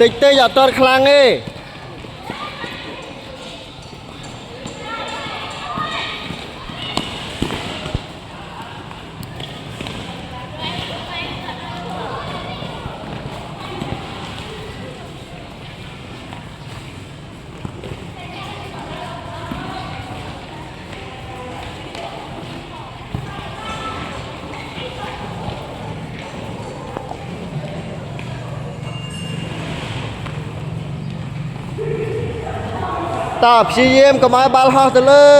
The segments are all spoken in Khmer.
តិចតិចអត់តខ្លាំងទេតើព្យាយាមកុំឲ្យបាល់ហោះទៅលើ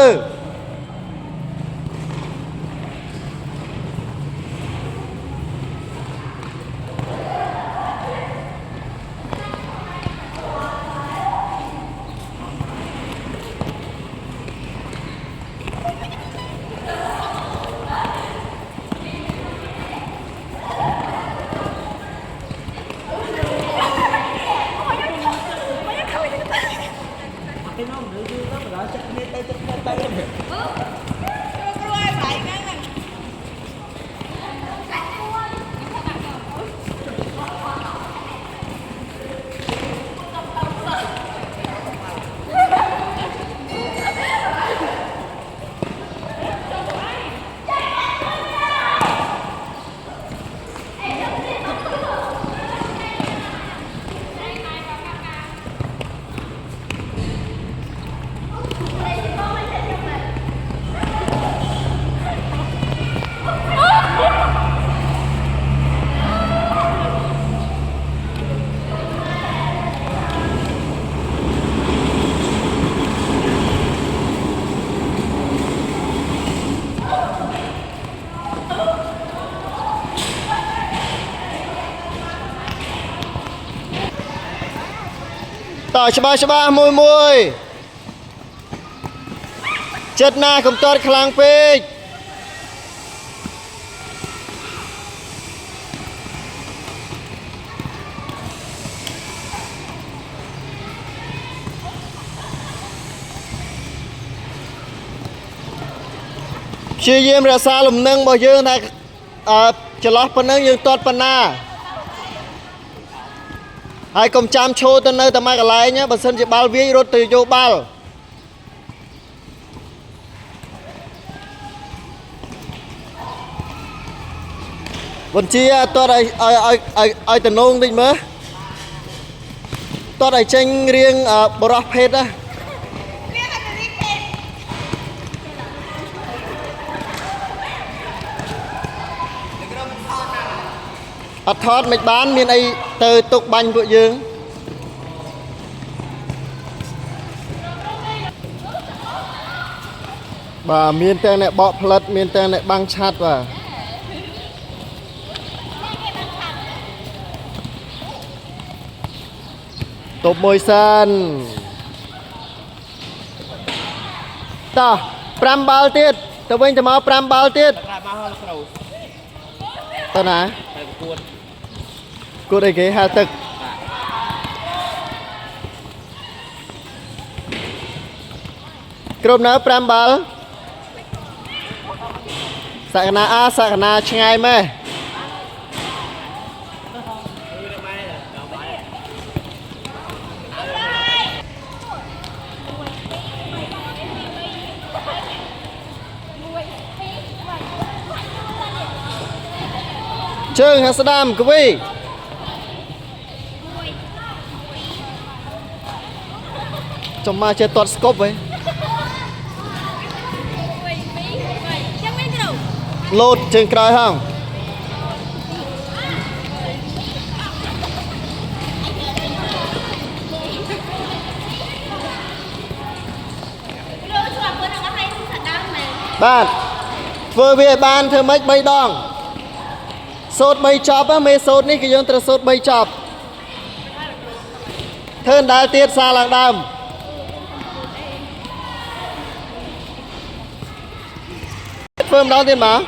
តើច្បាស់មួយចិត្តណាកុំតតខ្លាំងពេកព្យាយាមរក្សាលំនឹងរបស់យើងថាចន្លោះប៉ុណ្ណឹងយើងតតប៉ុណ្ណាហើយកុំចាំឈោទៅនៅតែមួយកន្លែងបើសិនជាបាល់វាយរត់ទៅយកបាល់បញ្ជាតតឲ្យតំណងតិចមើលតតឲ្យចេញរៀងបរោះភេទណាអត់ថតមិនបានមានអីទៅទុកបាញ់ពួកយើងបាទមានទាំងអ្នកបកផ្លិតមានទាំងអ្នកបាំងឆាត់បាទតបមួយសិនតោះ5បាល់ទៀតទៅវិញទៅមក5បាល់ទៀតតើណាគួតអីគេហាលទឹកក្រុមនៅ5បាល់សក្តាសក្តាឆ្ងាយម៉េះជើងហាស្ដាមកវីចំមកចេះតតស្គប់ហ៎លោតជើងក្រោយហងបាទធ្វើវាបានធ្វើម៉េច3ដងសូត្រ3ចប់មេសូត្រនេះគឺយើងត្រូវសូត្រ3ចប់ធ្វើអណ្ដាលទៀតសារឡើងដើមធ្វើម្ដងទៀតមក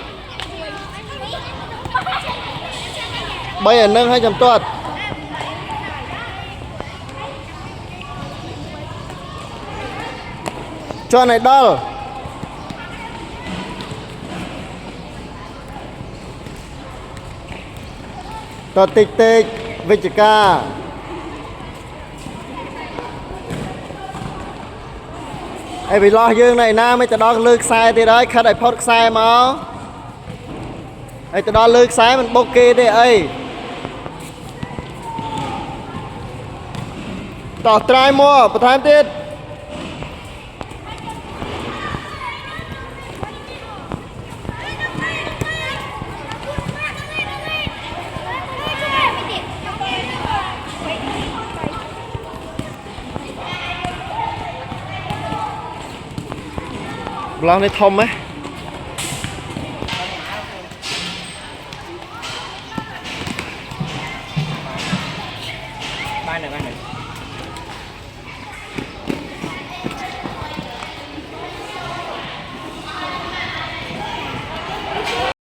3អានឹងឲ្យចាំទាត់ជន់ឲ្យដល់តតិចវិជ្ជការ ไอ้ไปรอយើងในណាមិនទៅដល់លើខ្សែទៀតហើយខិតឲ្យផុតខ្សែមកไอ้ទៅដល់លើខ្សែមិនបុកគេទេអីតោះត្រាយមកបន្ថែមទៀតប្លោះនេះធំហ៎បានហើយ